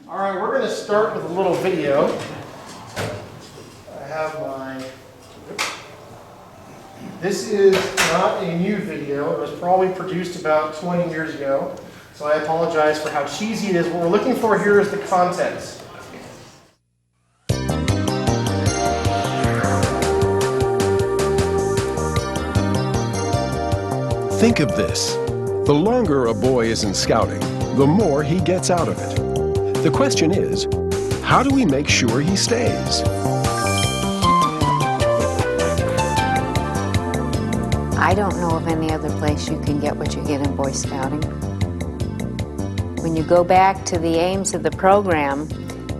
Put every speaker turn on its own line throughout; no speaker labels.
All right, we're going to start with a little video. I have my... This is not a new video. It was probably produced about 20 years ago. So I apologize for how cheesy it is. What we're looking for here is the contents.
Think of this. The longer a boy is in scouting, the more he gets out of it. The question is, how do we make sure he stays?
I don't know of any other place you can get what you get in Boy Scouting. When you go back to the aims of the program,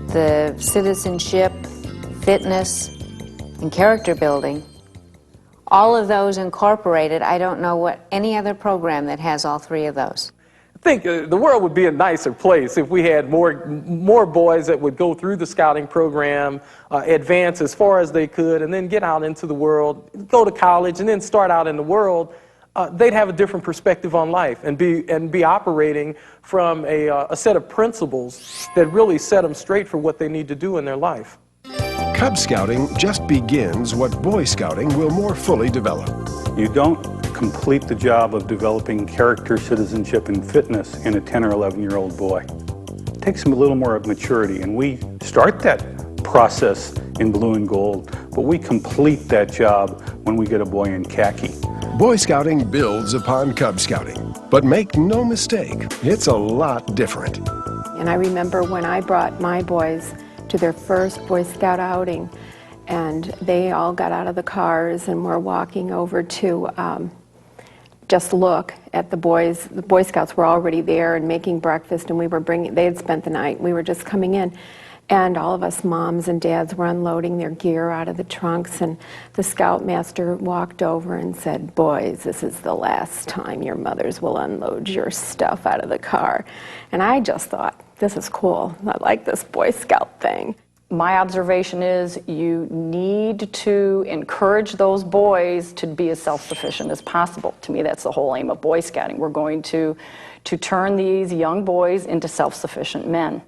the citizenship, fitness, and character building, all of those incorporated, I don't know what any other program that has all three of those.
I think the world would be a nicer place if we had more boys that would go through the scouting program, advance as far as they could, and then get out into the world, go to college, and then start out in the world. They'd have a different perspective on life and be operating from a set of principles that really set them straight for what they need to do in their life.
Cub Scouting just begins what Boy Scouting will more fully develop.
You don't complete the job of developing character, citizenship, and fitness in a 10 or 11-year-old boy. It takes a little more of maturity, and we start that process in blue and gold, but we complete that job when we get a boy in khaki.
Boy Scouting builds upon Cub Scouting, but make no mistake, it's a lot different.
And I remember when I brought my boys to their first Boy Scout outing, and they all got out of the cars and were walking over to just look at the boys. The Boy Scouts were already there and making breakfast, and they had spent the night. We were just coming in, and all of us moms and dads were unloading their gear out of the trunks, and the Scoutmaster walked over and said, "Boys, this is the last time your mothers will unload your stuff out of the car." And I just thought, this is cool. I like this Boy Scout thing.
My observation is you need to encourage those boys to be as self-sufficient as possible. To me, that's the whole aim of Boy Scouting. We're going to turn these young boys into self-sufficient men.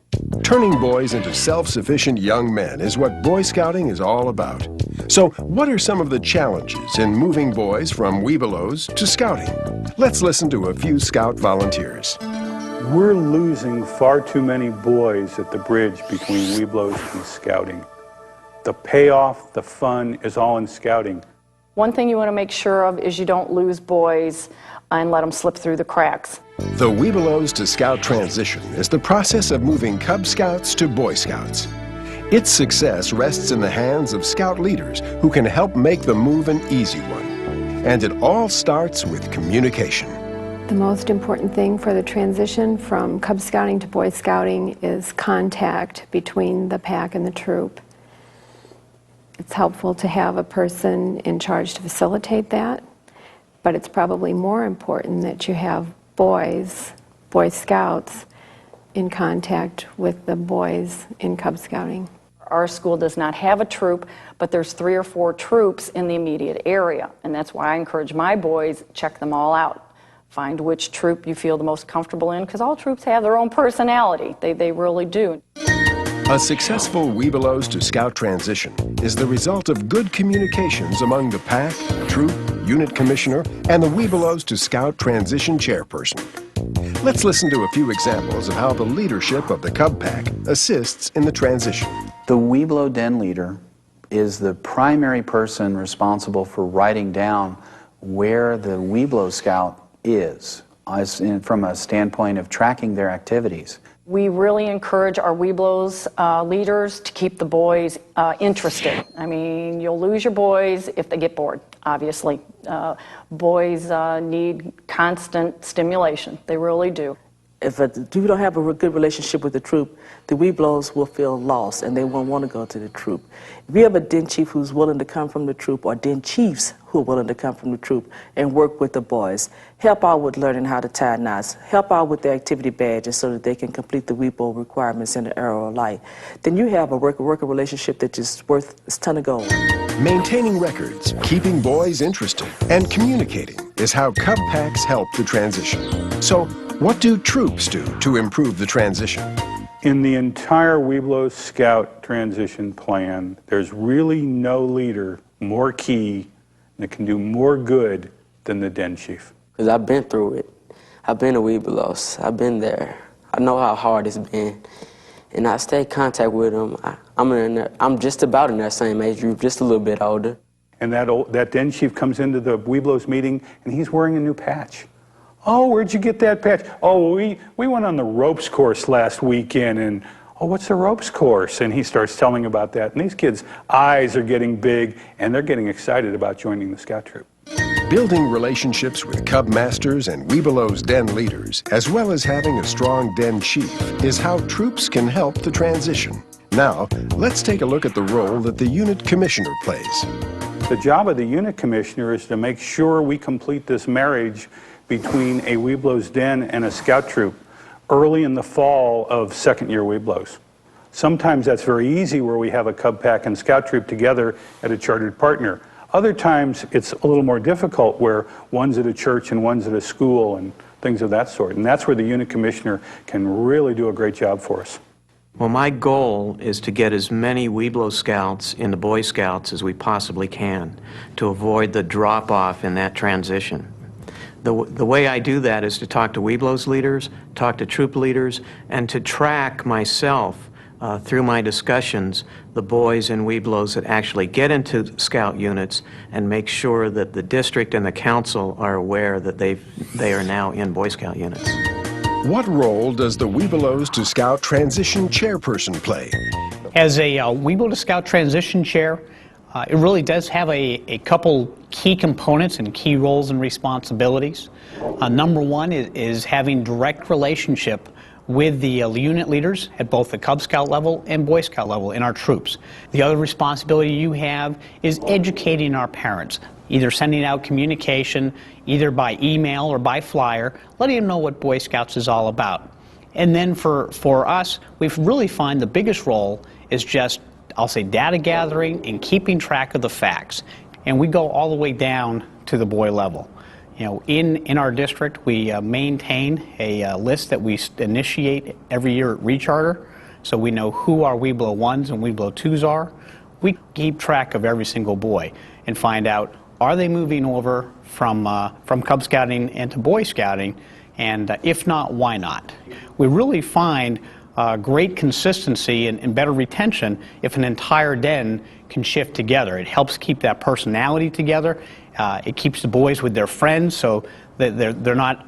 Turning boys into self-sufficient young men is what Boy Scouting is all about. So what are some of the challenges in moving boys from Webelos to Scouting? Let's listen to a few Scout volunteers.
We're losing far too many boys at the bridge between Webelos and Scouting. The payoff, the fun is all in Scouting.
One thing you want to make sure of is you don't lose boys and let them slip through the cracks.
The Webelos-to-Scout transition is the process of moving Cub Scouts to Boy Scouts. Its success rests in the hands of Scout leaders who can help make the move an easy one. And it all starts with communication.
The most important thing for the transition from Cub Scouting to Boy Scouting is contact between the pack and the troop. It's helpful to have a person in charge to facilitate that, but it's probably more important that you have Boy Scouts, in contact with the boys in Cub Scouting.
Our school does not have a troop, but there's 3 or 4 troops in the immediate area, and that's why I encourage my boys, check them all out. Find which troop you feel the most comfortable in, because all troops have their own personality. They really do.
A successful Webelos-to-Scout transition is the result of good communications among the pack, troop, unit commissioner, and the Webelos-to-Scout transition chairperson. Let's listen to a few examples of how the leadership of the Cub Pack assists in the transition.
The Webelo Den leader is the primary person responsible for writing down where the Webelo Scout is, from a standpoint of tracking their activities.
We really encourage our Webelos leaders to keep the boys interested. I mean, you'll lose your boys if they get bored, obviously. Boys need constant stimulation. They really do.
If you don't have a good relationship with the troop, the Webelos will feel lost and they won't want to go to the troop. If you have a den chief who's willing to come from the troop, or den chiefs who are willing to come from the troop and work with the boys, help out with learning how to tie knots, help out with their activity badges so that they can complete the Webelo requirements in the era of light, then you have a worker relationship that's just worth a ton of gold.
Maintaining records, keeping boys interested, and communicating is how Cub Packs help the transition. So, what do troops do to improve the transition?
In the entire Webelos-Scout transition plan, there's really no leader more key that can do more good than the den chief.
Because I've been through it. I've been to Webelos. I've been there. I know how hard it's been. And I stay in contact with them. I'm just about in that same age group, just a little bit older.
And that den chief comes into the Webelos meeting and he's wearing a new patch. Oh, where'd you get that patch? Oh, we went on the ropes course last weekend, and oh, what's the ropes course? And he starts telling about that. And these kids' eyes are getting big, and they're getting excited about joining the Scout troop.
Building relationships with Cub Masters and Webelos den leaders, as well as having a strong den chief, is how troops can help the transition. Now, let's take a look at the role that the unit commissioner plays.
The job of the unit commissioner is to make sure we complete this marriage between a Webelos den and a Scout troop early in the fall of second-year Webelos. Sometimes that's very easy where we have a Cub Pack and Scout troop together at a chartered partner. Other times it's a little more difficult where one's at a church and one's at a school and things of that sort. And that's where the unit commissioner can really do a great job for us.
Well, my goal is to get as many Webelos Scouts into Boy Scouts as we possibly can to avoid the drop-off in that transition. The way I do that is to talk to Webelos leaders, talk to troop leaders, and to track myself through my discussions the boys in Webelos that actually get into Scout units and make sure that the district and the council are aware that they are now in Boy Scout units.
What role does the Webelos-to-Scout transition chairperson play?
As a Webelos-to-Scout transition chair, it really does have a couple key components and key roles and responsibilities. Number one is having direct relationship with the unit leaders at both the Cub Scout level and Boy Scout level in our troops. The other responsibility you have is educating our parents, either sending out communication, either by email or by flyer, letting them know what Boy Scouts is all about. And then for us, we really find the biggest role is just, I'll say, data gathering and keeping track of the facts. And we go all the way down to the boy level. You know, in our district, we maintain a list that we initiate every year at recharter, so we know who our Webelo 1s and Webelo 2s are. We keep track of every single boy and find out, are they moving over from Cub Scouting into Boy Scouting, and if not, why not? We really find great consistency and better retention if an entire den can shift together. It helps keep that personality together. It keeps the boys with their friends so that they're not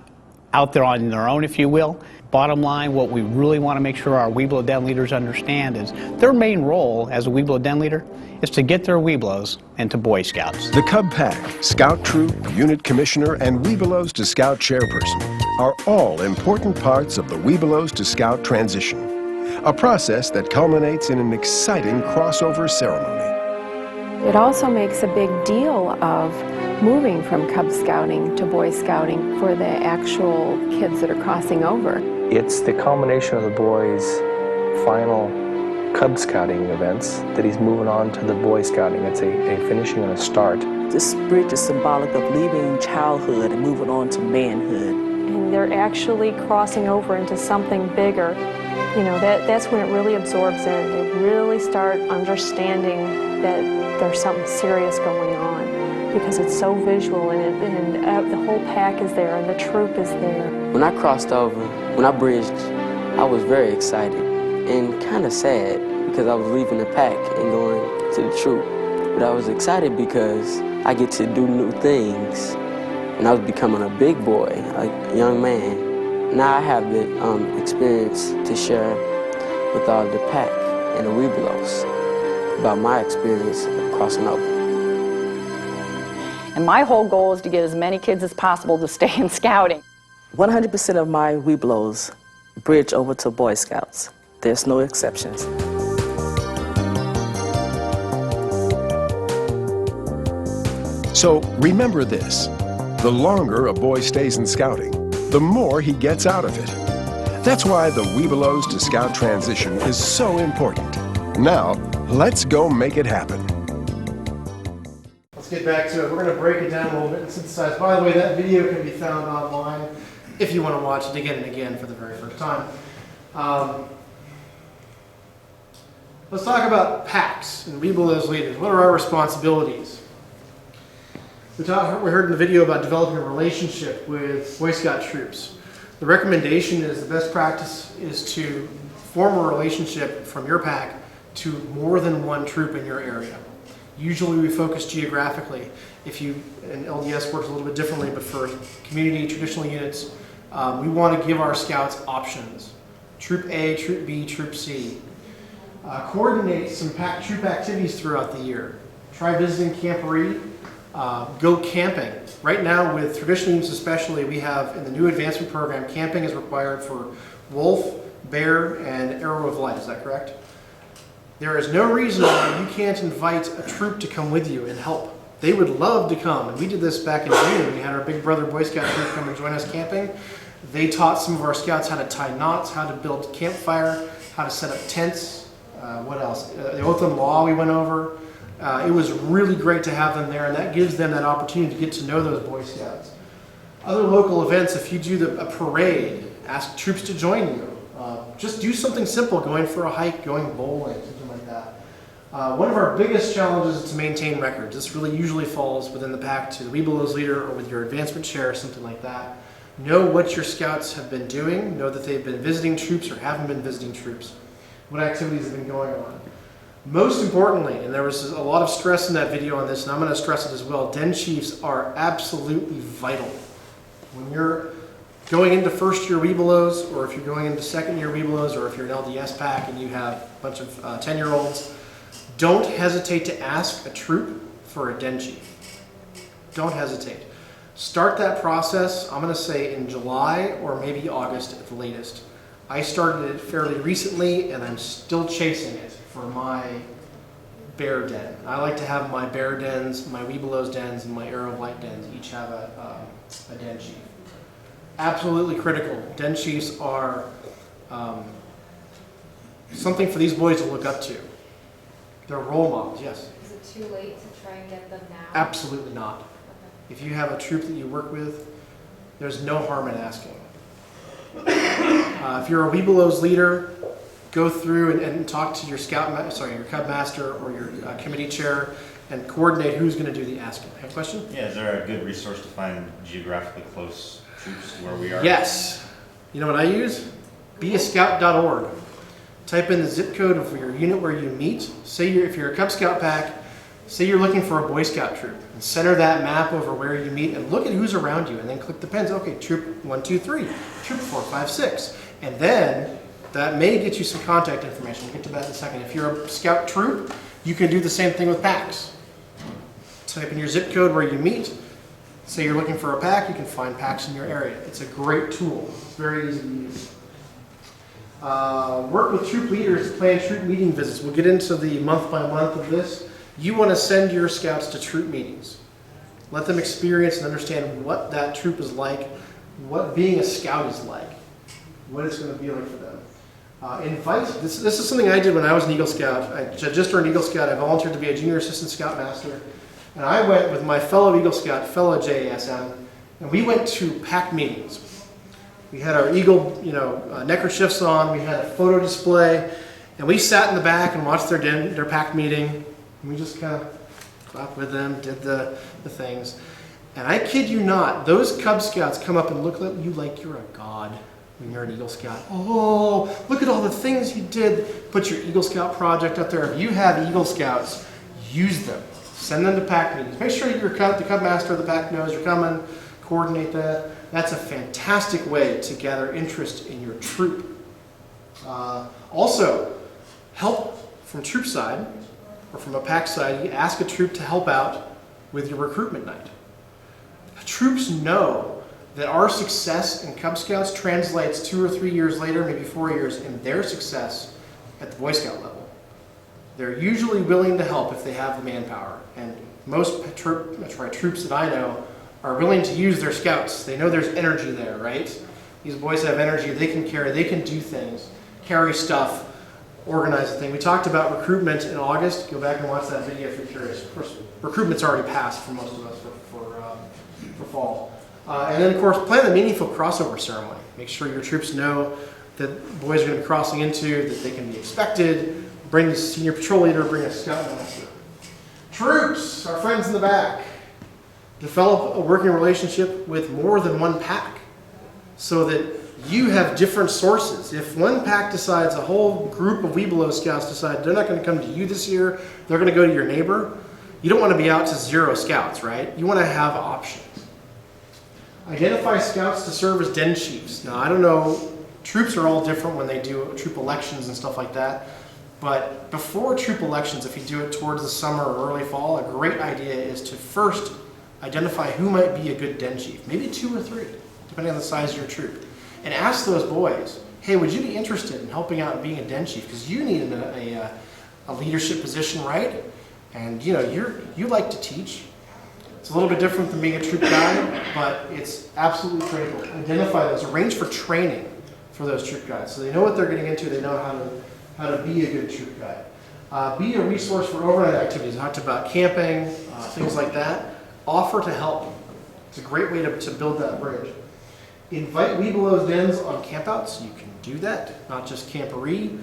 out there on their own, if you will. Bottom line, what we really want to make sure our Webelo den leaders understand is their main role as a Webelo den leader is to get their Webelos into Boy Scouts.
The Cub Pack, Scout Troop, Unit Commissioner, and Webelos-to-Scout Chairperson are all important parts of the Webelos-to-Scout transition, a process that culminates in an exciting crossover ceremony.
It also makes a big deal of moving from Cub Scouting to Boy Scouting for the actual kids that are crossing over.
It's the culmination of the boys' final Cub Scouting events that he's moving on to the Boy Scouting. It's a finishing and a start.
This bridge is symbolic of leaving childhood and moving on to manhood.
And they're actually crossing over into something bigger. You know, that's when it really absorbs in. They really start understanding that there's something serious going on because it's so visual and the whole pack is there and the troop is there.
When I crossed over, when I bridged, I was very excited and kind of sad because I was leaving the pack and going to the troop. But I was excited because I get to do new things and I was becoming a big boy, a young man. Now I have the experience to share with all the pack and the Webelos about my experience crossing over.
And my whole goal is to get as many kids as possible to stay in Scouting.
100% of my Webelos bridge over to Boy Scouts. There's no exceptions.
So remember this, the longer a boy stays in Scouting, the more he gets out of it. That's why the Webelos-to-Scout transition is so important. Now, let's go make it happen.
Let's get back to it. We're going to break it down a little bit and synthesize. By the way, that video can be found online if you want to watch it again and again for the very first time. Let's talk about packs and Webelos leaders. What are our responsibilities? We heard in the video about developing a relationship with Boy Scout troops. The recommendation is the best practice is to form a relationship from your pack to more than one troop in your area. Usually we focus geographically. And LDS works a little bit differently, but for community traditional units, we want to give our scouts options. Troop A, Troop B, Troop C. Coordinate some troop activities throughout the year. Try visiting camporee. Go camping. Right now with traditional units especially, we have in the new advancement program, camping is required for wolf, bear, and arrow of light. Is that correct? There is no reason why you can't invite a troop to come with you and help. They would love to come, and we did this back in June. We had our Big Brother Boy Scout troop come and join us camping. They taught some of our scouts how to tie knots, how to build campfire, how to set up tents. What else? The oath and law we went over. It was really great to have them there, and that gives them that opportunity to get to know those Boy Scouts. Other local events, if you do a parade, ask troops to join you. Just do something simple, going for a hike, going bowling, something like that. One of our biggest challenges is to maintain records. This really usually falls within the pack to the Webelos leader or with your advancement chair or something like that. Know what your scouts have been doing. Know that they've been visiting troops or haven't been visiting troops. What activities have been going on. Most importantly, and there was a lot of stress in that video on this, and I'm going to stress it as well, den chiefs are absolutely vital. When you're going into first year Webelos, or if you're going into second year Webelos, or if you're an LDS pack and you have a bunch of 10-year-olds, don't hesitate to ask a troop for a den chief. Don't hesitate. Start that process, I'm going to say in July or maybe August at the latest. I started it fairly recently and I'm still chasing it for my bear den. I like to have my bear dens, my Webelos dens, and my arrow of light dens each have a den chief. Absolutely critical. Den chiefs are something for these boys to look up to. They're role models, yes.
Is it too late to try and get them now?
Absolutely not.
Okay.
If you have a troop that you work with, there's no harm in asking. If you're a Webelos leader, go through and talk to your your cub master or your committee chair and coordinate who's going to do the asking. Have a question?
Yeah, is there a good resource to find geographically close troops to where we are?
Yes. You know what I use? beascout.org. Type in the zip code of your unit where you meet. Say if you're a Cub Scout pack, say you're looking for a Boy Scout troop. And center that map over where you meet and look at who's around you and then click the pins. Okay, troop 1, 2, 3, troop 4, 5, 6. And then that may get you some contact information. We'll get to that in a second. If you're a Scout troop, you can do the same thing with packs. Type in your zip code where you meet. Say you're looking for a pack, you can find packs in your area. It's a great tool. It's very easy to use. Work with troop leaders to plan troop meeting visits. We'll get into the month by month of this. You want to send your scouts to troop meetings. Let them experience and understand what that troop is like, what being a scout is like, what it's going to be like for them. This is something I did when I was an Eagle Scout. I just turned Eagle Scout. I volunteered to be a junior assistant Scoutmaster. And I went with my fellow Eagle Scout, fellow JASM, and we went to pack meetings. We had our Eagle, neckerchiefs on. We had a photo display, and we sat in the back and watched their pack meeting. And we just kind of clapped with them, did the things. And I kid you not, those Cub Scouts come up and look at you like you're a god when you're an Eagle Scout. Oh, look at all the things you did. Put your Eagle Scout project up there. If you have Eagle Scouts, use them. Send them to pack meetings. Make sure the Cub Master of the pack knows you're coming. Coordinate that. That's a fantastic way to gather interest in your troop. Also, help from troop side or from a pack side. You ask a troop to help out with your recruitment night. Troops know that our success in Cub Scouts translates 2 or 3 years later, maybe 4 years, in their success at the Boy Scout level. They're usually willing to help if they have the manpower. And most troops that I know are willing to use their scouts. They know there's energy there, right? These boys have energy. They can carry, they can do things, carry stuff, organize a thing. We talked about recruitment in August. Go back and watch that video if you're curious. Of course, recruitment's already passed for most of us for fall. And then, of course, plan a meaningful crossover ceremony. Make sure your troops know that boys are going to be crossing into, that they can be expected, Bring the senior patrol leader, bring a scoutmaster. Troops, our friends in the back. Develop a working relationship with more than one pack so that you have different sources. If one pack decides, a whole group of Webelos scouts decide they're not going to come to you this year, they're going to go to your neighbor, you don't want to be out to 0 scouts, right? You want to have options. Identify scouts to serve as den chiefs. Now, I don't know, troops are all different when they do troop elections and stuff like that, but before troop elections, if you do it towards the summer or early fall, a great idea is to first identify who might be a good den chief, maybe 2 or 3, depending on the size of your troop. And ask those boys, hey, would you be interested in helping out and being a den chief? Because you need a leadership position, right? And you know, you like to teach. It's a little bit different than being a troop guide, but it's absolutely critical. Identify those, arrange for training for those troop guides. So they know what they're getting into, they know how to be a good troop guide. Be a resource for overnight activities. I talked about camping, things like that. Offer to help. It's a great way to build that bridge. Invite Webelos dens on campouts. You can do that, not just camporee.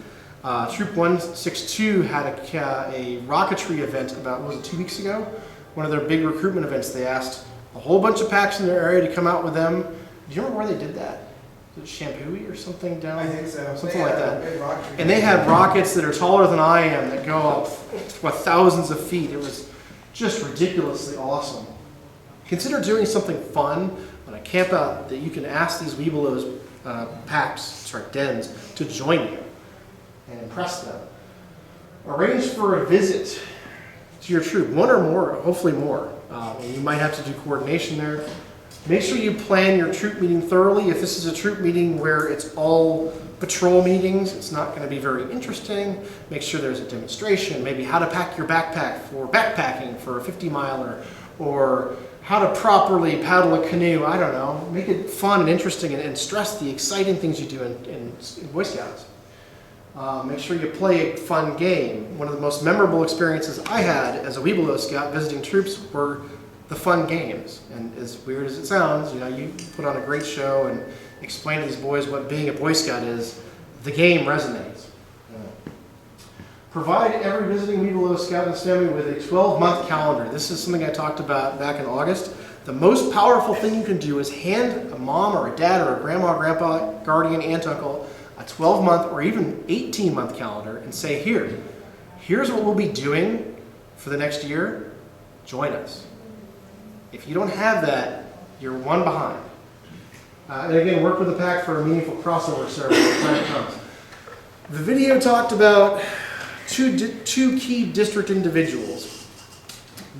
Troop 162 had a rocketry event about, was it 2 weeks ago? One of their big recruitment events. They asked a whole bunch of packs in their area to come out with them. Do you remember where they did that? Was it Shampooey or something down?
I think so.
Something like that. And they had rockets that are taller than I am that go up thousands of feet. It was just ridiculously awesome. Consider doing something fun on a camp out that you can ask these Webelos dens to join you and impress them. Arrange for a visit to your troop, 1 or more, hopefully more. And you might have to do coordination there. Make sure you plan your troop meeting thoroughly. If this is a troop meeting where it's all patrol meetings, it's not going to be very interesting. Make sure there's a demonstration, maybe how to pack your backpack for backpacking for a 50-miler, or how to properly paddle a canoe. I don't know. Make it fun and interesting, and stress the exciting things you do in Boy Scouts. Make sure you play a fun game. One of the most memorable experiences I had as a Webelos Scout visiting troops were the fun games. And as weird as it sounds, you know, you put on a great show and explain to these boys what being a Boy Scout is. The game resonates. Provide every visiting Webelos Scout and his family with a 12-month calendar. This is something I talked about back in August. The most powerful thing you can do is hand a mom or a dad or a grandma, grandpa, guardian, aunt, uncle a 12-month or even 18-month calendar and say, here's what we'll be doing for the next year. Join us. If you don't have that, you're one behind. And again, work with the pack for a meaningful crossover service when the time comes. The video talked about two key district individuals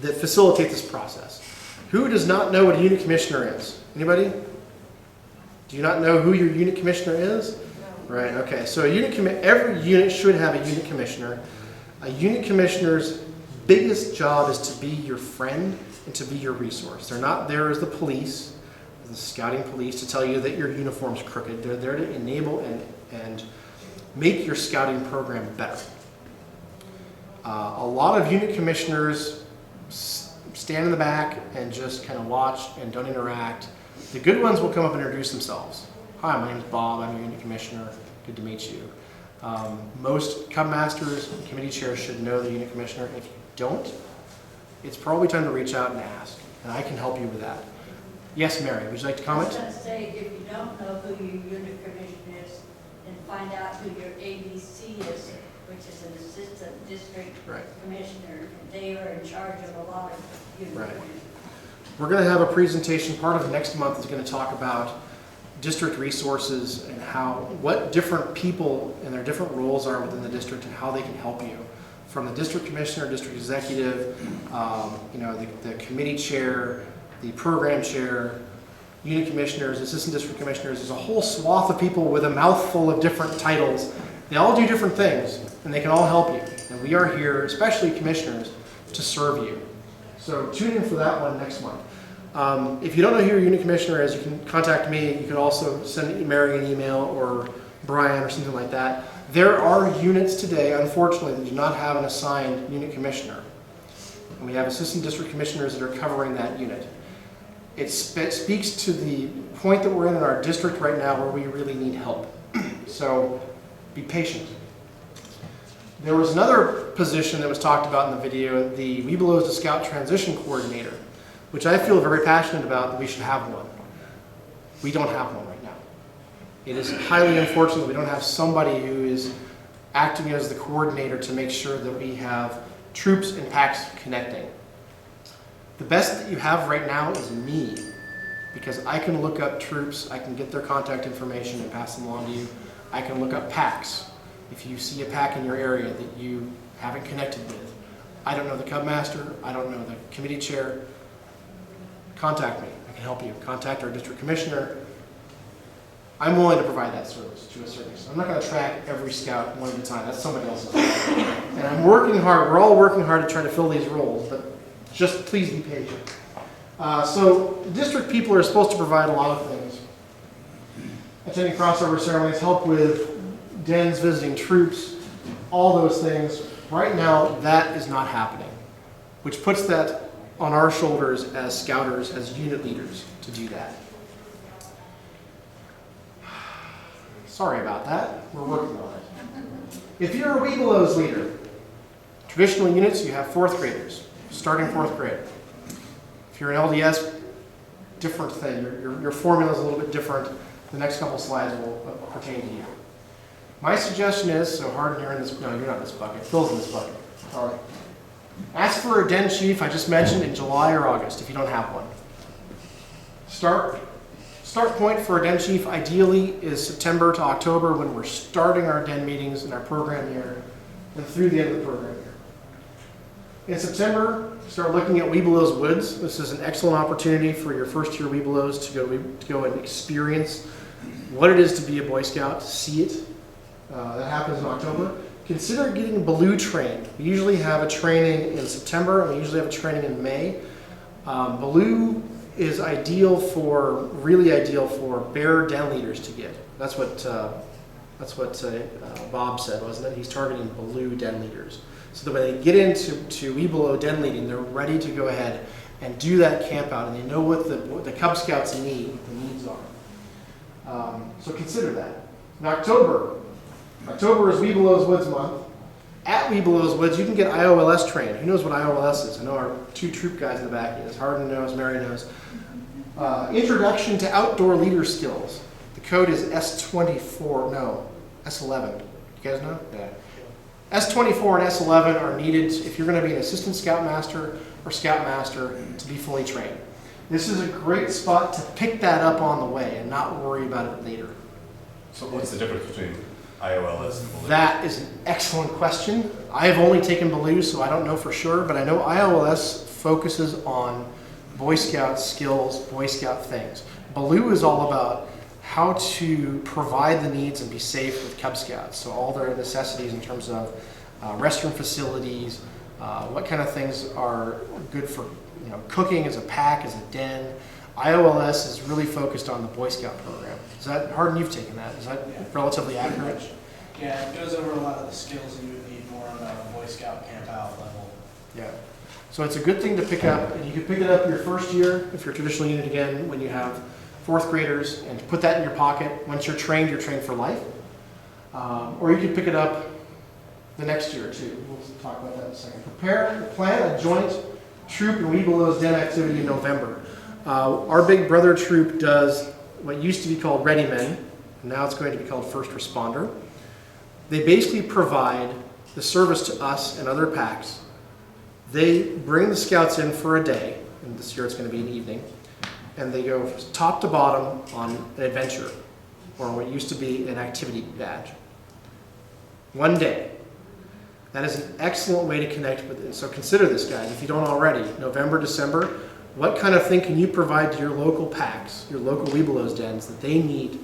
that facilitate this process. Who does not know what a unit commissioner is? Anybody? Do you not know who your unit commissioner is? No. Right, okay. So every unit should have a unit commissioner. A unit commissioner's biggest job is to be your friend and to be your resource. They're not there as the police, the scouting police, to tell you that your uniform's crooked. They're there to enable and make your scouting program better. A lot of unit commissioners stand in the back and just kind of watch and don't interact. The good ones will come up and introduce themselves. Hi, my name is Bob, I'm your unit commissioner, good to meet you. Most Scoutmasters and committee chairs should know the unit commissioner. If you don't, it's probably time to reach out and ask, and I can help you with that. Yes, Mary, would you like to comment?
I was going to say, if you don't know who your unit commissioner is, then find out who your ABC is, which is an assistant district commissioner. They are in charge of a lot of unit commissioners.
We're going to have a presentation. Part of next month is going to talk about district resources and what different people and their different roles are within the district and how they can help you. From the district commissioner, district executive, the committee chair, the program chair, unit commissioners, assistant district commissioners. There's a whole swath of people with a mouthful of different titles. They all do different things, and they can all help you. And we are here, especially commissioners, to serve you. So tune in for that one next month. If you don't know who your unit commissioner is, you can contact me. You can also send Mary an email or Brian or something like that. There are units today, unfortunately, that do not have an assigned unit commissioner. And we have assistant district commissioners that are covering that unit. It speaks to the point that we're in our district right now where we really need help. So be patient. There was another position that was talked about in the video, the Webelos-to-Scout transition coordinator, which I feel very passionate about that we should have one. We don't have one right now. It is highly unfortunate that we don't have somebody who is acting as the coordinator to make sure that we have troops and packs connecting. The best that you have right now is me, because I can look up troops, I can get their contact information and pass them along to you. I can look up packs. If you see a pack in your area that you haven't connected with, I don't know the Cubmaster, I don't know the committee chair, contact me, I can help you. Contact our district commissioner. I'm willing to provide that service to a certain extent. I'm not going to track every scout one at a time, that's somebody else's job. And I'm working hard, we're all working hard to try to fill these roles, but just please be patient. So district people are supposed to provide a lot of things. Attending crossover ceremonies, help with dens, visiting troops, all those things. Right now, that is not happening, which puts that on our shoulders as scouters, as unit leaders, to do that. Sorry about that. We're working on it. If you're a Webelos leader, traditional units, you have 4th graders, starting 4th grade. If you're an LDS, different thing. Your formula is a little bit different. The next couple slides will pertain to you. My suggestion is, so Hardin, you're in this, no, you're not in this bucket. Phil's in this bucket. All right. Ask for a den chief, I just mentioned, in July or August, if you don't have one. Start point for a den chief, ideally, is September to October, when we're starting our den meetings in our program year, and through the end of the program year. In September, start looking at Webelos Woods. This is an excellent opportunity for your first year Webelos to go and experience what it is to be a Boy Scout, to see it. That happens in October. Consider getting Baloo trained. We usually have a training in September, and we usually have a training in May. Baloo is really ideal for bear den leaders to get. That's what Bob said, wasn't it? He's targeting Baloo den leaders. So that when they get into Webelo den leading, they're ready to go ahead and do that camp out, and they know what the Cub Scouts need, what the needs are. So consider that. In October is Webelos Woods month. At Webelos Woods, you can get IOLS trained. Who knows what IOLS is? I know our 2 troop guys in the back is. Hardin knows, Mary knows. Introduction to outdoor leader skills. The code is S24, no, S11. You guys know? Yeah. S24 and S11 are needed if you're going to be an assistant scoutmaster or scoutmaster to be fully trained. This is a great spot to pick that up on the way and not worry about it later.
So what's the difference between IOLS and Baloo?
That is an excellent question. I have only taken Baloo, so I don't know for sure, but I know IOLS focuses on Boy Scout skills, Boy Scout things. Baloo is all about how to provide the needs and be safe with Cub Scouts. So all their necessities in terms of restroom facilities, what kind of things are good for cooking as a pack, as a den. IOLS is really focused on the Boy Scout program. Is that, Hardin, you've taken that. Is that relatively accurate?
Yeah, it goes over a lot of the skills you would need more on a Boy Scout camp out level.
Yeah. So it's a good thing to pick up, and you can pick it up your first year, if you're a traditional unit again, when you have 4th graders, and put that in your pocket. Once you're trained for life. Or you could pick it up the next year or two. We'll talk about that in a second. Plan a joint troop and Webelos den activity in November. Our big brother troop does what used to be called Ready Men, and now it's going to be called First Responder. They basically provide the service to us and other packs. They bring the scouts in for a day, and this year it's going to be an evening, and they go top to bottom on an adventure, or what used to be an activity badge. One day. That is an excellent way to connect with it. So consider this, guys, if you don't already. November, December, what kind of thing can you provide to your local packs, your local Webelos dens that they need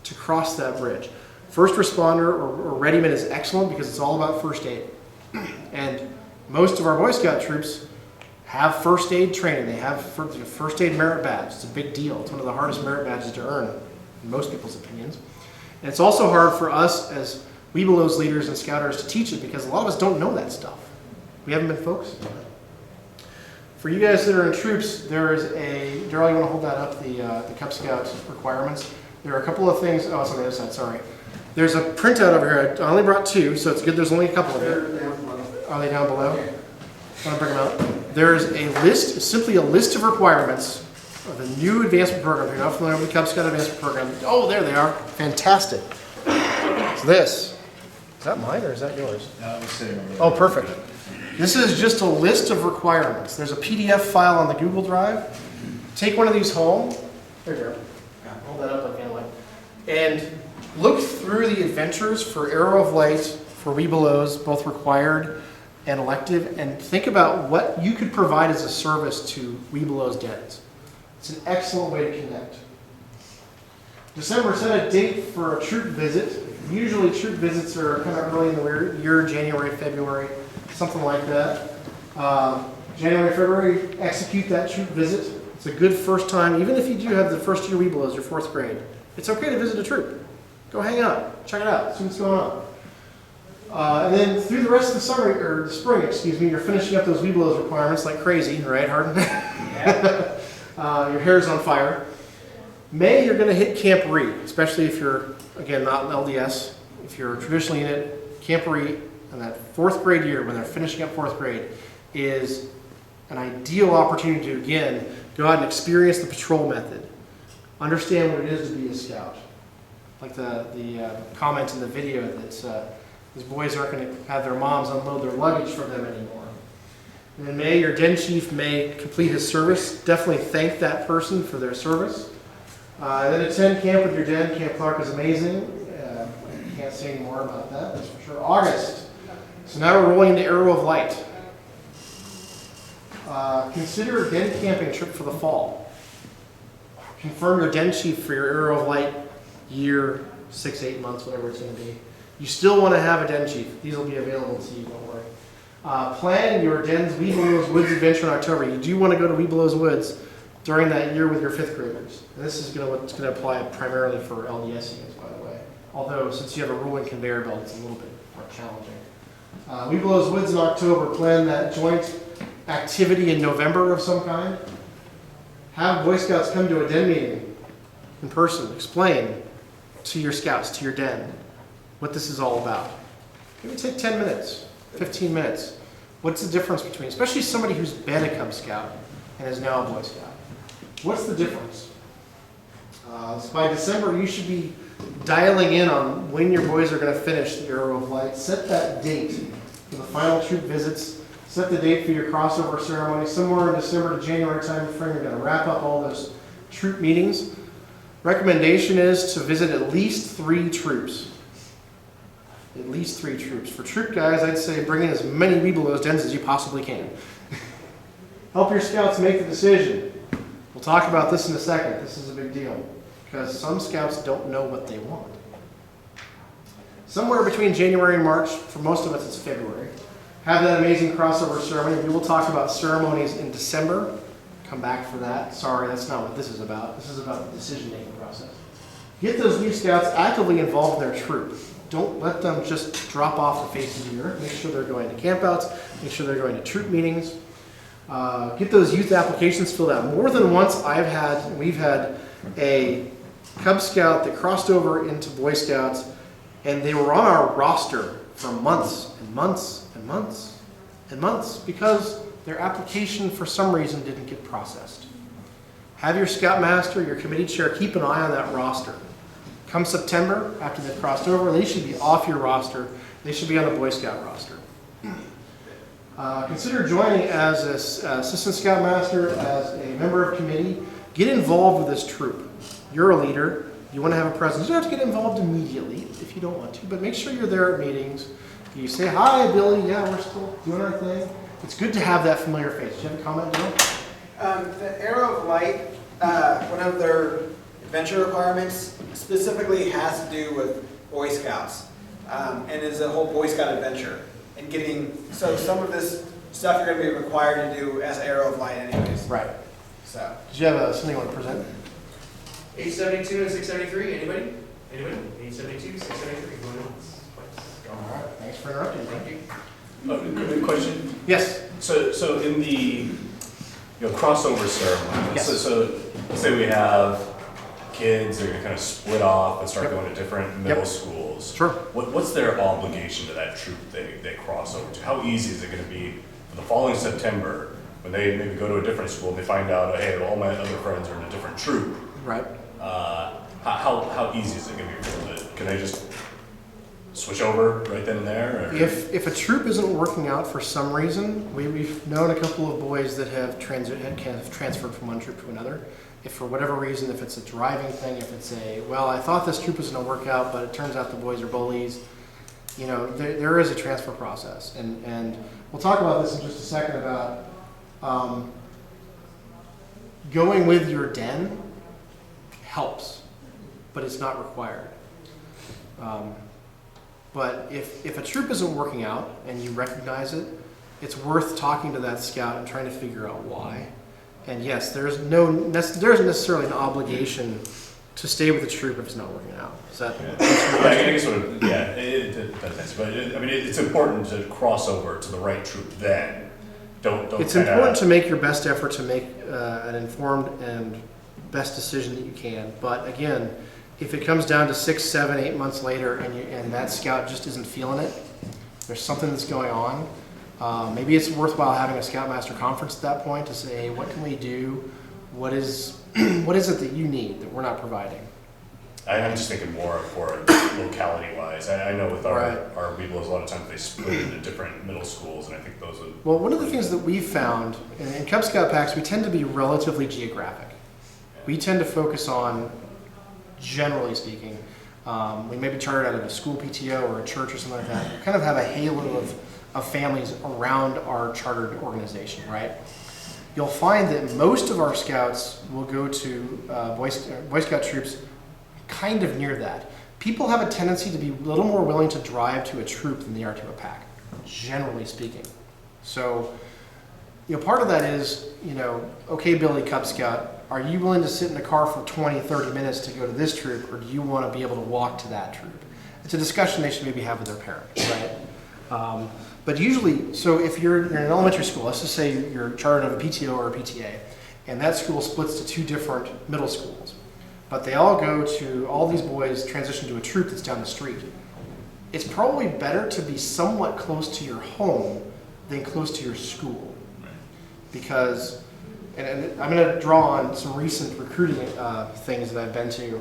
to cross that bridge? First responder or readyman is excellent because it's all about first aid. And most of our Boy Scout troops have first aid training. They have first aid merit badge. It's a big deal. It's one of the hardest merit badges to earn, in most people's opinions. And it's also hard for us as Webelos leaders and scouters to teach it because a lot of us don't know that stuff. We haven't been focused on it. For you guys that are in troops, there is a, Darrell, you want to hold that up, the Cub Scout requirements? There are a couple of things, oh, it's on the other side, sorry. There's a printout over here. I only brought 2, so it's good there's only a couple of you. Are they down below? I'm gonna bring them out. There's a list, simply a list of requirements of a new advancement program. If you're not familiar with the Cub Scout advancement program, oh, there they are. Fantastic. It's this. Is that mine or is that yours?
No, I'm sitting over there.
Oh, perfect. This is just a list of requirements. There's a PDF file on the Google Drive. Take one of these home. There you go. Hold that up again, and look through the adventures for Arrow of Light, for Webelos, both required and elective, and think about what you could provide as a service to Webelos dens. It's an excellent way to connect. December, set a date for a troop visit. Usually troop visits are kind of early in the year, January, February, something like that. January, February, execute that troop visit. It's a good first time, even if you do have the first year Webelos, your 4th grade. It's okay to visit a troop. Go hang out, check it out, see what's going on. And then through the rest of the summer, or the spring, excuse me, you're finishing up those Webelos requirements like crazy, right, Hardin? Your hair's on fire. May, you're going to hit Camp RE, especially if you're, again, not an LDS. If you're traditionally in it, Camp RE, and that 4th grade year, when they're finishing up 4th grade, is an ideal opportunity to, again, go out and experience the patrol method. Understand what it is to be a scout. Like the comment in the video that these boys aren't going to have their moms unload their luggage for them anymore. And in May, your den chief may complete his service. Definitely thank that person for their service. Then attend camp with your den. Camp Clark is amazing. I can't say any more about that, that's for sure. August. So now we're rolling into Arrow of Light. Consider a den camping trip for the fall. Confirm your den chief for your Arrow of Light year, 6, 8 months, whatever it's going to be. You still want to have a den chief. These will be available to you, don't worry. Plan your den's Webelos Woods adventure in October. You do want to go to Webelos Woods during that year with your 5th graders. And this is what's going to apply primarily for LDS units, by the way. Although, since you have a rolling conveyor belt, it's a little bit more challenging. Webelos Woods in October. Plan that joint activity in November of some kind. Have Boy Scouts come to a den meeting in person. Explain to your scouts, to your den, what this is all about. Maybe take 10 minutes, 15 minutes. What's the difference between, especially somebody who's been a Cub Scout and is now a Boy Scout. What's the difference? So by December, you should be dialing in on when your boys are going to finish the Arrow of Light. Set that date for the final troop visits. Set the date for your crossover ceremony. Somewhere in December to January time frame, you're going to wrap up all those troop meetings. Recommendation is to visit at least 3 troops. At least 3 troops. For troop guys, I'd say bring in as many Webelos dens as you possibly can. Help your scouts make the decision. We'll talk about this in a second. This is a big deal because some scouts don't know what they want. Somewhere between January and March, for most of us it's February, have that amazing crossover ceremony. We will talk about ceremonies in December. Come back for that. Sorry, that's not what this is about. This is about the decision-making process. Get those new scouts actively involved in their troop. Don't let them just drop off the face of the earth. Make sure they're going to campouts. Make sure they're going to troop meetings. Get those youth applications filled out. More than once we've had a Cub Scout that crossed over into Boy Scouts, and they were on our roster for months and months and months and months because their application for some reason didn't get processed. Have your Scoutmaster, your committee chair, keep an eye on that roster. Come September, after they've crossed over, they should be off your roster. They should be on the Boy Scout roster. Consider joining as an assistant Scoutmaster, as a member of committee. Get involved with this troop. You're a leader. You want to have a presence. You don't have to get involved immediately if you don't want to, but make sure you're there at meetings. You say, hi, Billy. Yeah, we're still doing our thing. It's good to have that familiar face. Do you have a comment, Joe?
The Arrow of Light, one of their adventure requirements specifically has to do with Boy Scouts, and is a whole Boy Scout adventure. And so some of this stuff you're going to be required to do as Arrow of Light anyways.
Right.
So.
Did you have something you want to present?
872 and 673, anybody? Anybody? 872, 673, going once, twice.
All right, thanks for interrupting.
Thank you.
Quick question.
Yes.
So in the crossover ceremony.
Yes.
So say we have kids, they're going to kind of split off and start going to different middle schools.
Sure.
What's their obligation to that troop they cross over to? How easy is it going to be for the following September when they maybe go to a different school and they find out, hey, all my other friends are in a different troop?
Right.
How easy is it going to be for them? Can they just switch over right then and there? Or?
If a troop isn't working out for some reason, we've known a couple of boys that have transferred from one troop to another. If for whatever reason, if it's a driving thing, if it's well, I thought this troop was going to work out, but it turns out the boys are bullies, there is a transfer process. And we'll talk about this in just a second about going with your den helps, but it's not required. But if a troop isn't working out and you recognize it, it's worth talking to that scout and trying to figure out why. And yes, there isn't necessarily an obligation to stay with the troop if it's not working out. Is that?
It does. But it's important to cross over to the right troop then. Don't.
It's important to make your best effort to make an informed and best decision that you can. But again, if it comes down to 6, 7, 8 months later and that scout just isn't feeling it, there's something that's going on. Maybe it's worthwhile having a Scoutmaster conference at that point to say, hey, what can we do? What is it that you need that we're not providing?
I'm just thinking more for locality-wise. I know with our Webelos, a lot of times they split into different middle schools, and I think those are...
Well, one of the things that we've found, in Cub Scout packs, we tend to be relatively geographic. We tend to focus on, generally speaking, we may be chartered out of a school PTO or a church or something like that. We kind of have a halo of families around our chartered organization, right? You'll find that most of our scouts will go to Boy Scout troops kind of near that. People have a tendency to be a little more willing to drive to a troop than they are to a pack, generally speaking. So, part of that is, okay, Billy Cub Scout, are you willing to sit in a car for 20, 30 minutes to go to this troop, or do you want to be able to walk to that troop? It's a discussion they should maybe have with their parents, right? But usually, so if you're in an elementary school, let's just say you're chartered of a PTO or a PTA, and that school splits to 2 different middle schools, but they all these boys transition to a troop that's down the street. It's probably better to be somewhat close to your home than close to your school. Because, and I'm going to draw on some recent recruiting things that I've been to.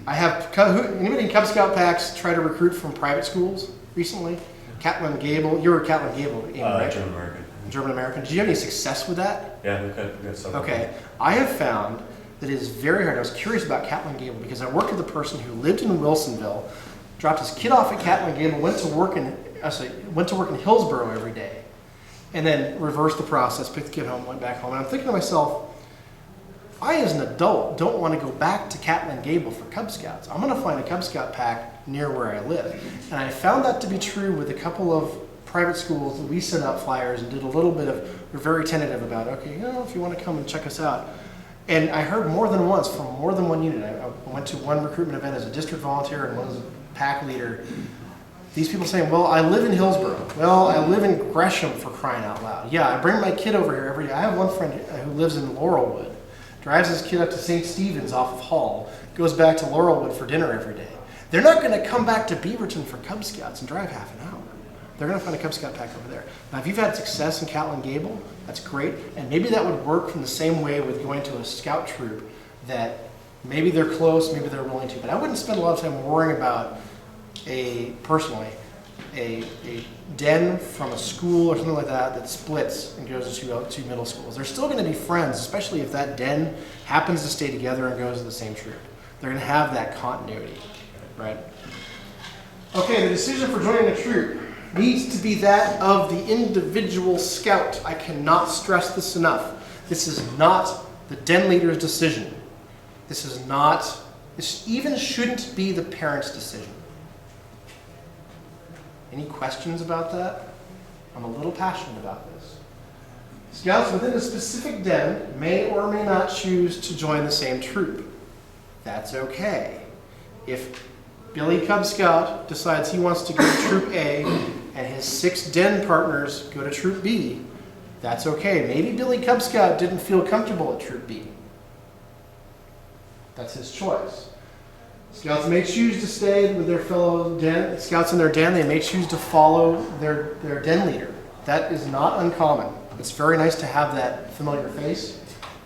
Anybody in Cub Scout packs try to recruit from private schools recently? Catlin Gable, you were Catlin Gable, Amy, right?
German American.
German American. Did you have any success with that?
Yeah, we had some.
Okay. I have found that it is very hard. I was curious about Catlin Gable because I worked with a person who lived in Wilsonville, dropped his kid off at Catlin Gable, went to work in Hillsborough every day, and then reversed the process, picked the kid home, went back home. And I'm thinking to myself, I as an adult don't want to go back to Catlin Gable for Cub Scouts. I'm going to find a Cub Scout pack near where I live. And I found that to be true with a couple of private schools that we sent out flyers and did a little bit we're very tentative about, okay, if you want to come and check us out. And I heard more than once from more than one unit. I went to one recruitment event as a district volunteer and one as a pack leader. These people saying, well, I live in Hillsborough. Well, I live in Gresham, for crying out loud. Yeah, I bring my kid over here every day. I have one friend who lives in Laurelwood. Drives his kid up to St. Stephen's off of Hall, goes back to Laurelwood for dinner every day. They're not going to come back to Beaverton for Cub Scouts and drive half an hour. They're going to find a Cub Scout pack over there. Now, if you've had success in Catlin Gable, that's great. And maybe that would work from the same way with going to a scout troop that maybe they're close, maybe they're willing to. But I wouldn't spend a lot of time worrying about personally, a den from a school or something like that splits and goes to 2 middle schools. They're still going to be friends, especially if that den happens to stay together and goes to the same troop. They're going to have that continuity, right? Okay, the decision for joining a troop needs to be that of the individual scout. I cannot stress this enough. This is not the den leader's decision. This even shouldn't be the parent's decision. Any questions about that? I'm a little passionate about this. Scouts within a specific den may or may not choose to join the same troop. That's okay. If Billy Cub Scout decides he wants to go to Troop A and his 6 den partners go to Troop B, that's okay. Maybe Billy Cub Scout didn't feel comfortable at Troop B. That's his choice. Scouts may choose to stay with their fellow scouts in their den. They may choose to follow their den leader. That is not uncommon. It's very nice to have that familiar face,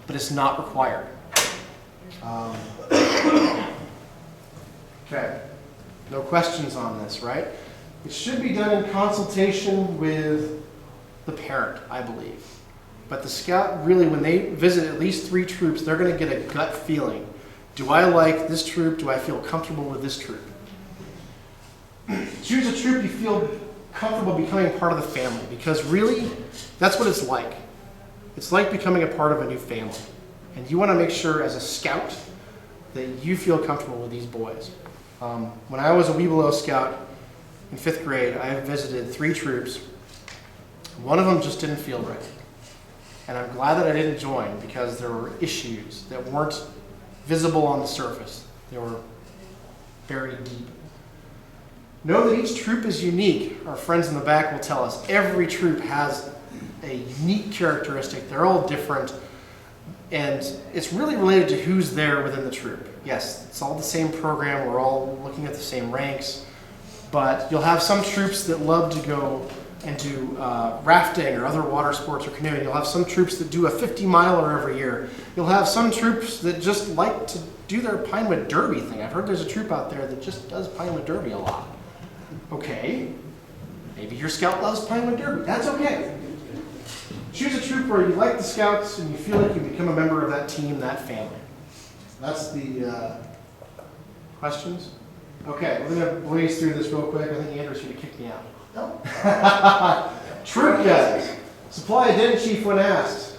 but it's not required. Okay, no questions on this, right? It should be done in consultation with the parent, I believe. But the scout really, when they visit at least 3 troops, they're going to get a gut feeling. Do I like this troop? Do I feel comfortable with this troop? Choose a troop you feel comfortable becoming part of the family, because really, that's what it's like. It's like becoming a part of a new family. And you want to make sure as a scout that you feel comfortable with these boys. When I was a Webelos-Scout in 5th grade, I visited 3 troops. One of them just didn't feel right. And I'm glad that I didn't join, because there were issues that weren't visible on the surface. They were buried deep. Know that each troop is unique. Our friends in the back will tell us every troop has a unique characteristic. They're all different. And it's really related to who's there within the troop. Yes, it's all the same program. We're all looking at the same ranks. But you'll have some troops that love to go and do rafting or other water sports or canoeing. You'll have some troops that do a 50-miler every year. You'll have some troops that just like to do their Pinewood Derby thing. I've heard there's a troop out there that just does Pinewood Derby a lot. Okay, maybe your scout loves Pinewood Derby. That's okay. Choose a troop where you like the scouts and you feel like you become a member of that team, that family. That's the questions. Okay, we're going to blaze through this real quick. I think Andrew's going to kick me out. No. Troop guys. Supply a den chief when asked.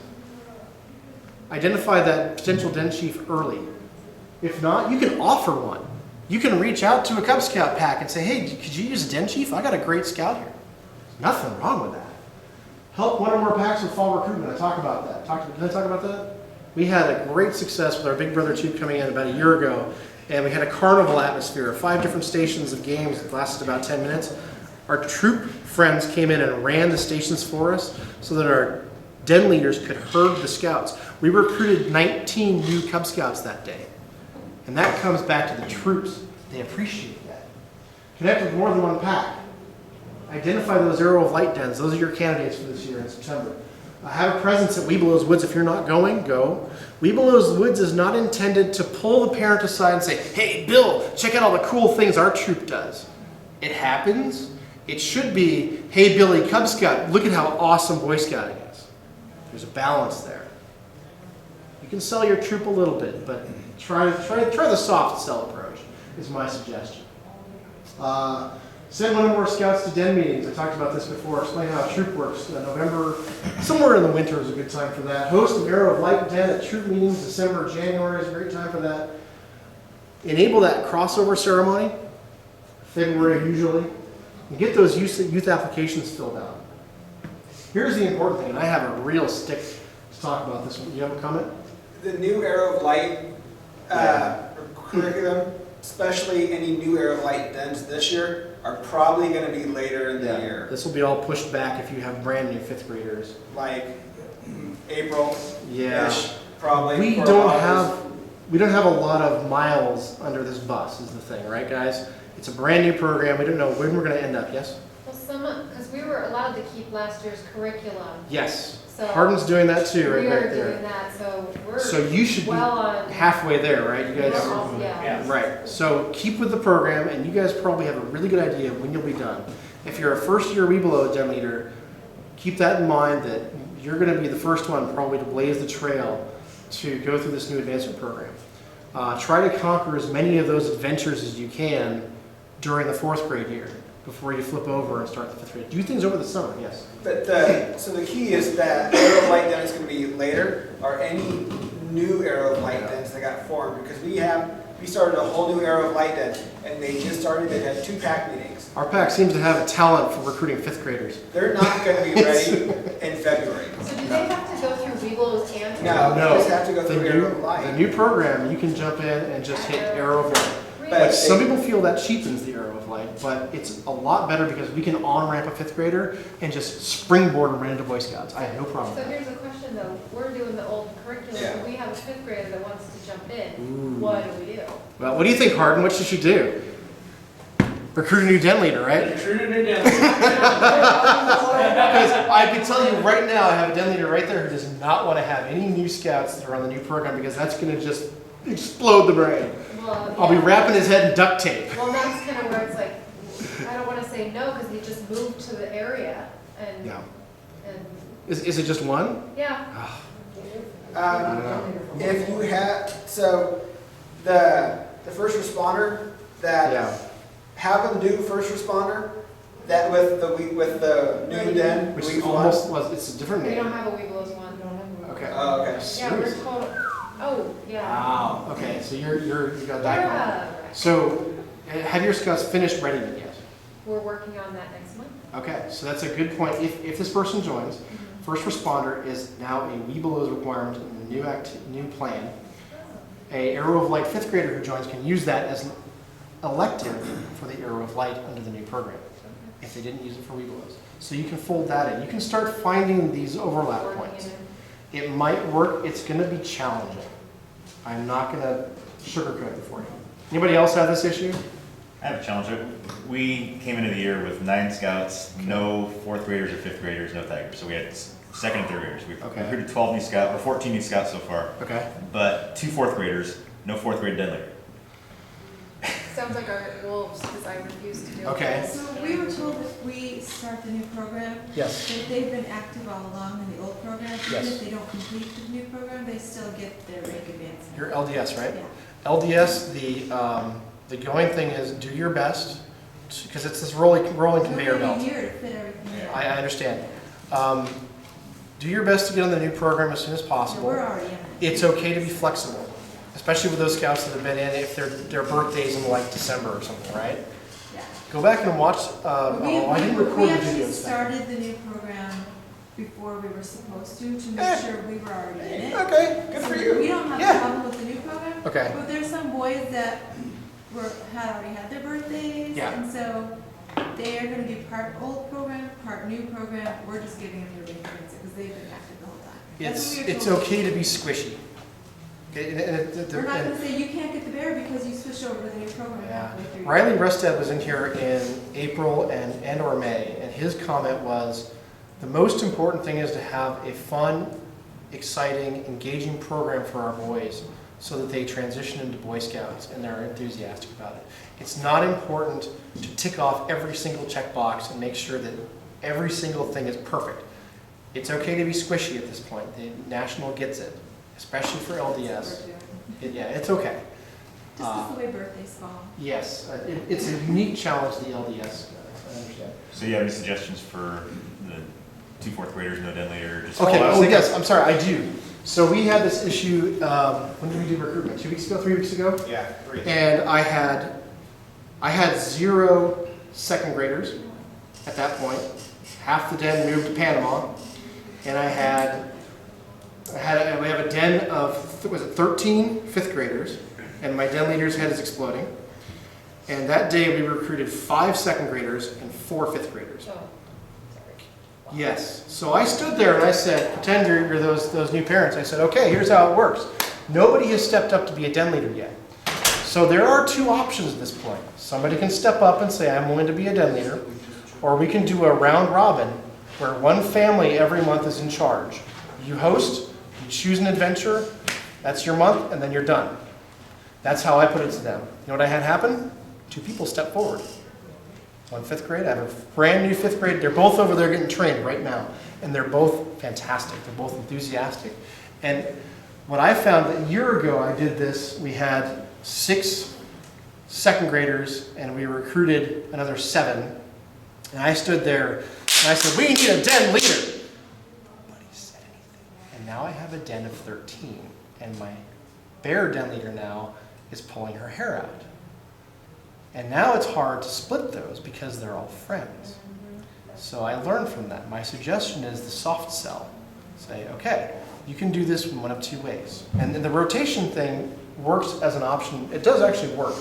Identify that potential den chief early. If not, you can offer one. You can reach out to a Cub Scout pack and say, hey, could you use a den chief? I got a great scout here. Nothing wrong with that. Help one or more packs with fall recruitment. I talk about that. Did I talk about that? We had a great success with our Big Brother troop coming in about a year ago, and we had a carnival atmosphere, 5 different stations of games that lasted about 10 minutes. Our troop friends came in and ran the stations for us so that our den leaders could herd the scouts. We recruited 19 new Cub Scouts that day. And that comes back to the troops. They appreciate that. Connect with more than one pack. Identify those Arrow of Light dens. Those are your candidates for this year in September. Have a presence at Webelos Woods. If you're not going, go. Webelos Woods is not intended to pull the parent aside and say, hey, Bill, check out all the cool things our troop does. It happens. It should be, hey, Billy, Cub Scout, look at how awesome Boy Scouting is. There's a balance there. You can sell your troop a little bit, but try the soft sell approach is my suggestion. Send one or more scouts to den meetings. I talked about this before. Explain how a troop works. November, somewhere in the winter is a good time for that. Host an Arrow of Light den at troop meetings. December, January is a great time for that. Enable that crossover ceremony, February usually, and get those youth applications filled out. Here's the important thing, and I have a real stick to talk about this one. Do you have a comment?
The new Arrow of Light curriculum, especially any new Arrow of Light dens this year, are probably going to be later in the year.
This will be all pushed back if you have brand new 5th graders.
Like April-ish,
yeah.
probably.
We don't have a lot of miles under this bus is the thing, right guys? It's a brand new program. We don't know when we're going to end up, yes?
Well, because we were allowed to keep last year's curriculum.
Yes.
So
Hardin's doing that too, right
we are
there.
doing that, so
So you should be halfway there, right? You guys.
Yeah.
Right. So keep with the program, and you guys probably have a really good idea of when you'll be done. If you're a first-year Webelos den leader, keep that in mind that you're going to be the first one probably to blaze the trail to go through this new advancement program. Try to conquer as many of those adventures as you can during the 4th grade year before you flip over and start the 5th grade. Do things over the summer, yes.
But so the key is that Arrow of Light den is going to be later, or any new Arrow of Light dens that got formed, because we started a whole new Arrow of Light den, and they just started. They had 2 pack meetings.
Our pack seems to have a talent for recruiting 5th graders.
They're not going to be ready in February.
So do they have to go through Webelos and
No, they just have to go through Arrow of Light.
The new program, you can jump in and just hit Arrow of Light. But some people feel that cheapens the arrow of light, but it's a lot better because we can on-ramp a 5th grader and just springboard them right into Boy Scouts. I have no problem
So
with that.
here's a question though, we're doing the old curriculum,
Yeah.
but we have a 5th grader that wants to jump in.
Ooh.
What do we do?
Well, what do you think, Hardin? What should she do? Recruit a new den leader, right?
Recruit a new den leader.
Because I can tell you right now, I have a den leader right there who does not want to have any new scouts that are on the new program because that's going to just explode the brain.
Well,
I'll be wrapping his head in duct tape.
Well, that's kind of where it's like, I don't want to say no because he just moved to the area and.
Yeah.
And
Is it just one?
yeah.
If you have, so the first responder that have them do first responder that with the new den,
Which
week
is almost was it's a different
We
name.
don't have a Webelos one. We don't have a Webelos.
Okay.
Oh, okay.
Yeah, we're
Seriously?
total. Oh, yeah.
Wow. Okay, so you got that
Yeah.
going. So have your scouts finished writing it yet?
We're working on that next month.
Okay, so that's a good point. If this person joins, first responder is now a Webelos requirement in the new plan. A Arrow of Light 5th grader who joins can use that as an elective for the Arrow of Light under the new program, if they didn't use it for Webelos. So you can fold that in. You can start finding these overlap points. It might work. It's going to be challenging. I'm not going to sugarcoat it for you. Anybody else have this issue?
I have a challenge. We came into the year with 9 scouts, no 4th graders or 5th graders, no taggers. So we had 2nd and 3rd graders. We've recruited 12 new scouts, or 14 new scouts so far.
Okay.
But 2 4th graders, no 4th grade den leader.
Sounds like our wolves because I refuse to do it.
Okay.
So we were told if we start the new program,
Yes.
that they've been active all along in the old program.
Yes.
Even if they don't complete the new program, they still get their rank advance.
Your LDS, right?
Yeah.
LDS, the going thing is do your best, because it's this rolling conveyor
We're
belt.
a year to fit everything in.
I understand. Do your best to get on the new program as soon as possible.
We're already in it.
It's okay to be flexible, especially with those scouts that have been in if their birthdays in like December or something, right?
Yeah.
Go back and watch. I didn't record
We
the
actually
videos.
started the new program before we were supposed to make sure we were already in it.
Okay, good for you.
We don't have
Yeah.
a problem with the new program.
Okay.
But there's some boys that had already had their birthdays.
Yeah.
And so they are going to be part old program, part new program. We're just giving them their rank because they've been active the whole time. That's what we were
It's
told.
okay to be squishy. Okay,
We're not going to say you can't get the bear because you switched over to the new program
Yeah.
halfway through.
Riley Rustad was in here in April and or May, and his comment was, the most important thing is to have a fun, exciting, engaging program for our boys so that they transition into Boy Scouts and they're enthusiastic about it. It's not important to tick off every single checkbox and make sure that every single thing is perfect. It's okay to be squishy at this point. The National gets it, especially for LDS. Yeah, it's okay.
Just as the way birthdays fall.
Yes, it's a unique challenge to the LDS. I understand.
So you have any suggestions for the 2 4th graders, no den leader? Just
Okay, oh yes, I'm sorry, I do. So we had this issue, when did we do recruitment? 2 weeks ago, 3 weeks ago?
Yeah, 3.
And I had 0 2nd graders at that point. Half the den moved to Panama. And we have a den of, 13 5th graders, and my den leader's head is exploding. And that day we recruited 5 2nd graders and 4 5th graders. Yes. So I stood there and I said, pretend you're those new parents. I said, okay, here's how it works. Nobody has stepped up to be a den leader yet. So there are 2 options at this point. Somebody can step up and say, I'm willing to be a den leader, or we can do a round robin where one family every month is in charge. You host, you choose an adventure, that's your month, and then you're done. That's how I put it to them. You know what I had happen? 2 people stepped forward. 1 5th grade, I have a brand new 5th grade. They're both over there getting trained right now. And they're both fantastic. They're both enthusiastic. And what I found that a year ago I did this, we had 6 2nd graders and we recruited another 7. And I stood there and I said, we need a den leader. Nobody said anything. And now I have a den of 13. And my bear den leader now is pulling her hair out. And now it's hard to split those because they're all friends. So I learned from that. My suggestion is the soft sell. Say, okay, you can do this in one of 2 ways. And the rotation thing works as an option. It does actually work.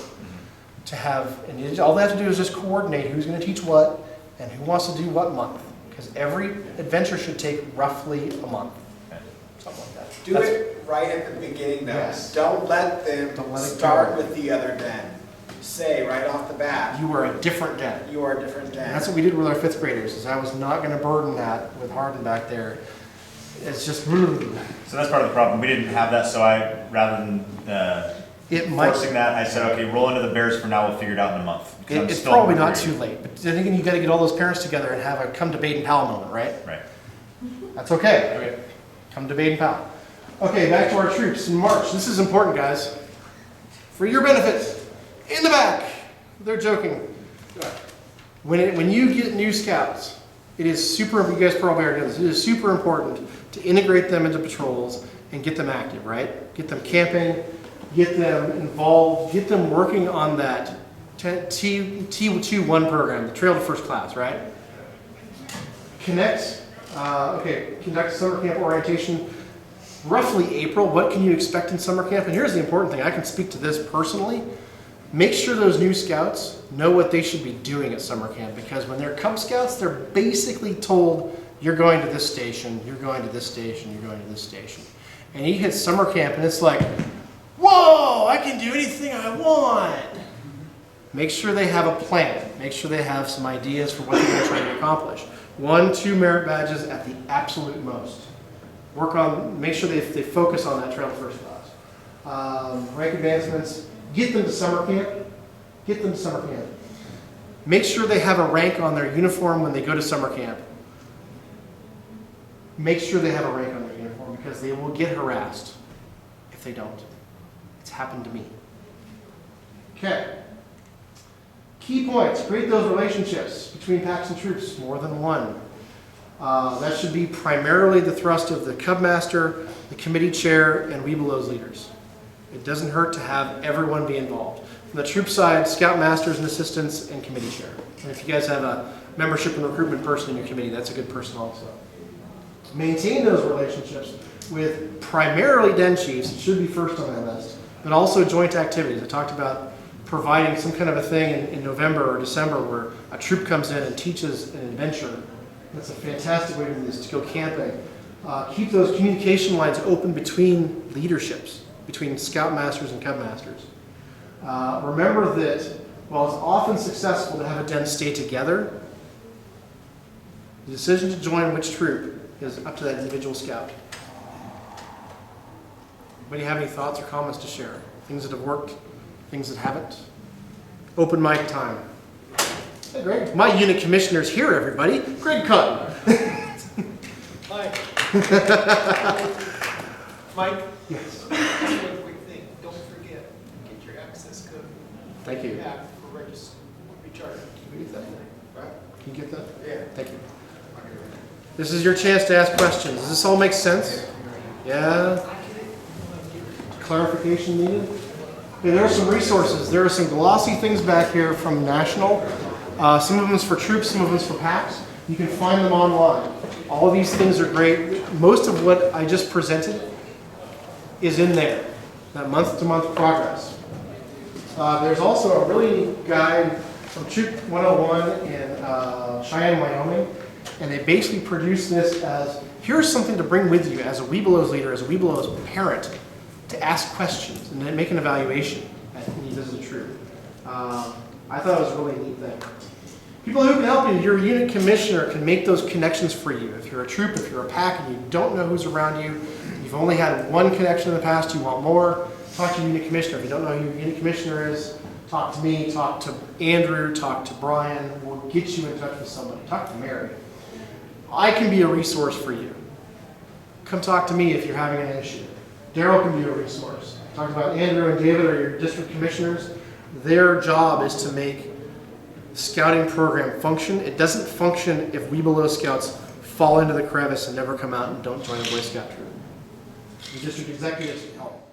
to have, and all they have to do is just coordinate who's going to teach what and who wants to do what month. Because every adventure should take roughly a month. Something like that.
Do it right at the beginning though.
Yes.
Don't let them start with the other den. Say right off the bat.
You are a different den.
You are a different den.
And that's what we did with our 5th graders, is I was not going to burden that with Hardin back there. It's just...
So that's part of the problem. We didn't have that, so I, rather than forcing that, I said, okay, roll into the Bears for now, we'll figure it out in a month.
It's probably not too late, but then again, you got to get all those parents together and have a come debate and pal moment, right?
Right.
That's okay. Come debate and pal. Okay, back to our troops in March. This is important, guys. For your benefit, in the back, they're joking. When you get new scouts, it is super, you guys probably already know this, it is super important to integrate them into patrols and get them active, right? Get them camping, get them involved, get them working on that T21 program, the Trail to First Class, right? Conduct summer camp orientation, roughly April. What can you expect in summer camp? And here's the important thing, I can speak to this personally. Make sure those new scouts know what they should be doing at summer camp, because when they're Cub Scouts, they're basically told, you're going to this station, you're going to this station, you're going to this station. And you hit summer camp and it's like, whoa, I can do anything I want. Make sure they have a plan. Make sure they have some ideas for what they're going to try to accomplish. 1, 2 merit badges at the absolute most. Make sure they focus on that Trail to First Class. Rank advancements, get them to summer camp. Get them to summer camp. Make sure they have a rank on their uniform when they go to summer camp. Make sure they have a rank on their uniform, because they will get harassed if they don't. It's happened to me. Okay. Key points, create those relationships between packs and troops, more than one. That should be primarily the thrust of the Cub Master, the committee chair, and Webelos leaders. It doesn't hurt to have everyone be involved. From the troop side, Scoutmasters and assistants, and committee chair. And if you guys have a membership and recruitment person in your committee, that's a good person also. Maintain those relationships with primarily den chiefs, it should be first on my list, but also joint activities. I talked about providing some kind of a thing in November or December where a troop comes in and teaches an adventure. That's a fantastic way to do this, to go camping. Keep those communication lines open between leaderships, between Scoutmasters and Cubmasters. Remember that while it's often successful to have a den stay together, the decision to join which troop is up to that individual scout. Anybody have any thoughts or comments to share? Things that have worked, things that haven't? Open mic time. Hey, Greg. My unit commissioner's here, everybody. Greg Cotton.
Mike. Mike?
Yes.
One quick thing. Don't forget, get your access code.
Thank you.
Yeah, for register. Recharge.
Can you get that? Right? Can you get that?
Yeah.
Thank you. This is your chance to ask questions. Does this all make sense? Yeah? Clarification needed? Okay, there are some resources. There are some glossy things back here from National. Some of them is for troops, some of them is for packs. You can find them online. All of these things are great. Most of what I just presented is in there, that month-to-month progress. There's also a really neat guide from Troop 101 in Cheyenne, Wyoming, and they basically produce this as, here's something to bring with you as a Webelos leader, as a Webelos parent, to ask questions and then make an evaluation when you visit a troop. I thought it was a really neat thing. People who can help you, your unit commissioner can make those connections for you. If you're a troop, if you're a pack, and you don't know who's around you, you've only had one connection in the past, you want more, talk to your unit commissioner. If you don't know who your unit commissioner is, talk to me, talk to Andrew, talk to Brian. We'll get you in touch with somebody. Talk to Mary. I can be a resource for you. Come talk to me if you're having an issue. Daryl can be a resource. Talked about Andrew and David are your district commissioners. Their job is to make the scouting program function. It doesn't function if Webelos-Scouts fall into the crevice and never come out and don't join a Boy Scout troop. The district executives can help.